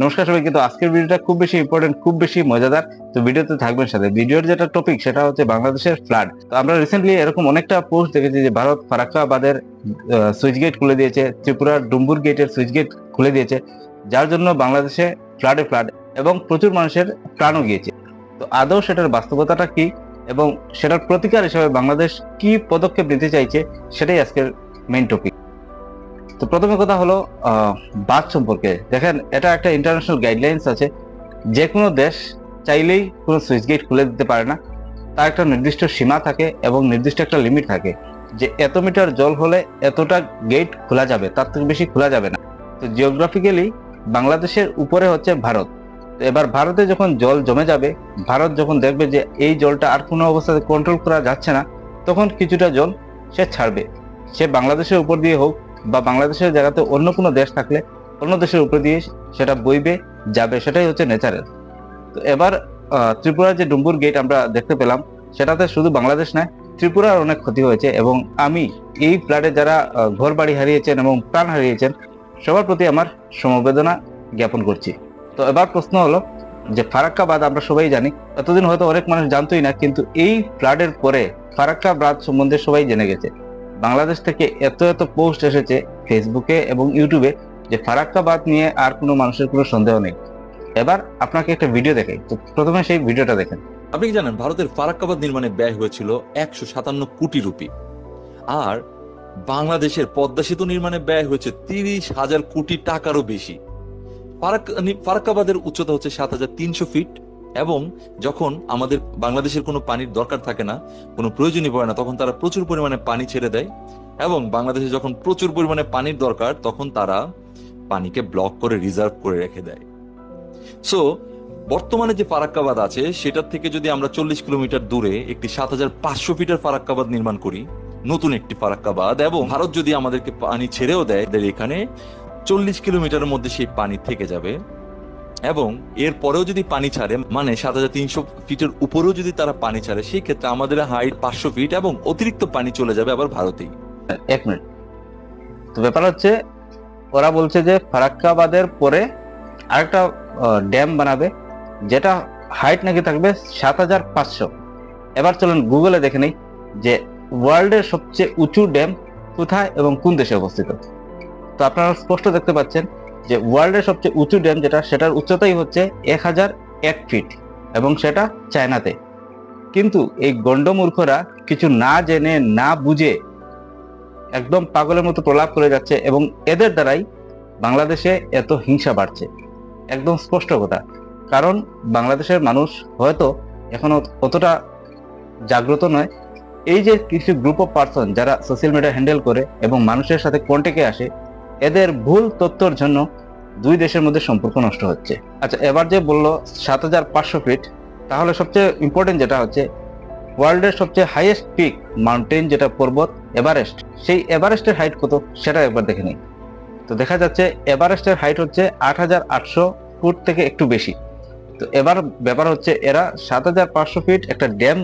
নমস্কার সবাইকে। তো আজকের ভিডিওটা খুব বেশি ইম্পর্টেন্ট, খুব বেশি মজাদার। তো ভিডিওতে থাকবেন সাথে। ভিডিওর যেটা টপিক সেটা হচ্ছে বাংলাদেশের ফ্লাড। তো আমরা রিসেন্টলি এরকম অনেকটা পোস্ট দেখেছি যে ভারত ফারাক্কা বাঁধের সুইচ গেট খুলে দিয়েছে, ত্রিপুরার ডুম্বুর গেটের সুইচ গেট খুলে দিয়েছে, যার জন্য বাংলাদেশে ফ্লাড এবং প্রচুর মানুষের প্রাণও গিয়েছে। তো আদৌ সেটার বাস্তবতাটা কি এবং সেটার প্রতিকার হিসেবে বাংলাদেশ কি পদক্ষেপ নিতে চাইছে, সেটাই আজকের মেইন টপিক। তো প্রথমে কথা হলো বাঁধ সম্পর্কে। দেখেন, এটা একটা ইন্টারন্যাশনাল গাইডলাইন্স আছে। যে কোনো দেশ চাইলেই কোনো সুইচ গেট খুলে দিতে পারে না। তার একটা নির্দিষ্ট সীমা থাকে এবং নির্দিষ্ট একটা লিমিট থাকে যে এত মিটার জল হলে এতটা গেট খোলা যাবে, তার থেকে বেশি খোলা যাবে না। তো জিওগ্রাফিক্যালি বাংলাদেশের উপরে হচ্ছে ভারত। তো এবার ভারতে যখন জল জমে যাবে, ভারত যখন দেখবে যে এই জলটা আর কোনো অবস্থাতে কন্ট্রোল করা যাচ্ছে না, তখন কিছুটা জল সে ছাড়বে। সে বাংলাদেশের উপর দিয়ে হোক বা বাংলাদেশের জায়গাতে অন্য কোনো দেশ থাকলে অন্য দেশের উপর দিয়ে সেটা বইবে যাবে, সেটাই হচ্ছে ন্যাচারাল। তো এবার ত্রিপুরার যে ডুম্বুর গেট আমরা দেখতে পেলাম, সেটাতে শুধু বাংলাদেশ নয়, ত্রিপুরার অনেক ক্ষতি হয়েছে। এবং আমি এই ফ্লাডে যারা ঘর বাড়ি হারিয়েছেন এবং প্রাণ হারিয়েছেন সবার প্রতি আমার সমবেদনা জ্ঞাপন করছি। তো এবার প্রশ্ন হলো যে ফারাক্কা বাঁধ আমরা সবাই জানি, এতদিন হয়তো অনেক মানুষ জানতোই না, কিন্তু এই ফ্লাডের পরে ফারাক্কা বাঁধ সম্বন্ধে সবাই জেনে গেছে। বাংলাদেশ থেকে এত এত পোস্ট এসেছে ফেসবুকে এবং ইউটিউবে যে ফারাক্কা বাঁধ নিয়ে আর কোনো মানুষের কোনো সন্দেহ নেই। এবার আপনাকে একটা ভিডিও দেখাই, তো প্রথমে সেই ভিডিওটা দেখেন। আপনি কি জানেন ভারতের ফারাক্কাবাদ নির্মাণে ব্যয় হয়েছিল 157 কোটি রুপি, আর বাংলাদেশের পদ্মা সেতু নির্মাণে ব্যয় হয়েছে 30,000 কোটি টাকারও বেশি। ফারাক্কাবাদের উচ্চতা হচ্ছে 7,300 ফিট, এবং যখন আমাদের বাংলাদেশের কোনো পানির দরকার থাকে না, কোনো প্রয়োজনই পড়ে না, তখন তারা প্রচুর পরিমাণে পানি ছেড়ে দেয়। এবং বাংলাদেশে যখন প্রচুর পরিমাণে পানির দরকার, তখন তারা পানিকে ব্লক করে রিজার্ভ করে রেখে দেয়। সো বর্তমানে যে ফারাক্কাবাদ আছে সেটার থেকে যদি আমরা 40 কিলোমিটার দূরে একটি 7,500 ফিটের ফারাক্কাবাদ নির্মাণ করি, নতুন একটি ফারাক্কাবাদ, এবং ভারত যদি আমাদেরকে পানি ছেড়েও দেয়, এখানে 40 কিলোমিটারের মধ্যে সেই পানি থেকে যাবে। এবং এর পরেও যদি পানি ছাড়ে, মানে 7,300 ফিটের উপরেও যদি তারা পানি ছাড়ে, সেই ক্ষেত্রে আমাদের হাইট 500 ফিট এবং অতিরিক্ত পানি চলে যাবে আবার ভারতেই। এক মিনিট। তো ব্যাপার হচ্ছে, ওরা বলছে যে ফারাক্কা বাঁধের পরে আরেকটা ড্যাম বানাবে, যেটা হাইট নাকি থাকবে 7,500। এবার চলুন গুগলে দেখে নেই যে ওয়ার্ল্ডের সবচেয়ে উঁচু ড্যাম কোথায় এবং কোন দেশে অবস্থিত। তো আপনারা স্পষ্ট দেখতে পাচ্ছেন যে ওয়ার্ল্ডের সবচেয়ে উঁচু ড্যাম যেটা, সেটার উচ্চতাই হচ্ছে 1,001 ফিট এবং সেটা চায়নাতে। কিন্তু এই গন্ডমূর্খরা কিছু না জেনে না বুঝে একদম পাগলের মতো প্রলাপ করে যাচ্ছে এবং এদের দ্বারাই বাংলাদেশে এত হিংসা বাড়ছে। একদম স্পষ্ট কথা। কারণ বাংলাদেশের মানুষ হয়তো এখনো অতটা জাগ্রত নয়। এই যে কিছু গ্রুপ অফ পার্সন যারা সোশ্যাল মিডিয়া হ্যান্ডেল করে এবং মানুষের সাথে কন্টেক্টে আসে, এদের ভুল তথ্যর জন্য দুই দেশের মধ্যে সম্পর্ক নষ্ট হচ্ছে। আচ্ছা, এবার যে বললো 7,500 ফিট, তাহলে সবচেয়ে ইম্পর্টেন্ট যেটা হচ্ছে ওয়ার্ল্ডের সবচেয়ে হাইয়েস্ট পিক মাউন্টেন যেটা পর্বত এভারেস্ট, সেই এভারেস্টের হাইট কত সেটা একবার দেখে নিই। তো দেখা যাচ্ছে এভারেস্টের হাইট হচ্ছে 8,800 ফুট থেকে একটু বেশি। তো এবার ব্যাপার হচ্ছে এরা 7,500 ফিট একটা ড্যাম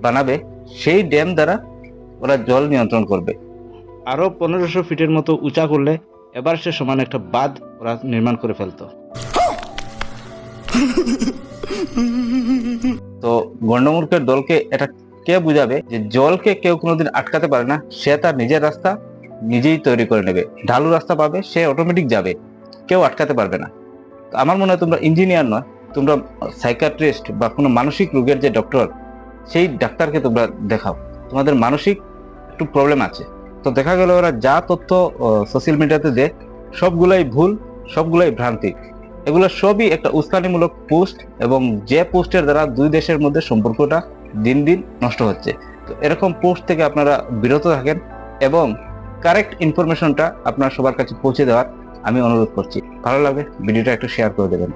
বানাবে, সেই ড্যাম দ্বারা ওরা জল নিয়ন্ত্রণ করবে। আরো 1,500 ফিটের মতো উঁচা করলে এভারেস্টের সমান একটা বাঁধ ওরা নির্মাণ করে ফেলতো। তো গন্ডমূর্খের দলকে এটা কে বুঝাবে যে জলকে কেউ কোনোদিন আটকাতে পারে না, সে তার নিজের রাস্তা নিজেই তৈরি করে নেবে। ঢালু রাস্তা পাবে, সে অটোমেটিক যাবে, কেউ আটকাতে পারবে না। তো আমার মনে হয় তোমরা ইঞ্জিনিয়ার নয়, তোমরা সাইকিয়াট্রিস্ট বা কোনো মানসিক রোগের যে ডক্টর, সেই ডাক্তারকে তোমরা দেখাও, তোমাদের মানসিক একটু প্রবলেম আছে। তো দেখা গেল ওরা যা তথ্য সোশ্যাল মিডিয়াতে দেয় সবগুলাই ভুল, সবগুলাই ভ্রান্তি। এগুলো সবই একটা উস্কানিমূলক পোস্ট, এবং যে পোস্টের দ্বারা দুই দেশের মধ্যে সম্পর্কটা দিন দিন নষ্ট হচ্ছে। তো এরকম পোস্ট থেকে আপনারা বিরত থাকেন এবং কারেক্ট ইনফরমেশনটা আপনার সবার কাছে পৌঁছে দেওয়ার আমি অনুরোধ করছি। ভালো লাগবে ভিডিওটা একটু শেয়ার করে দেবেন।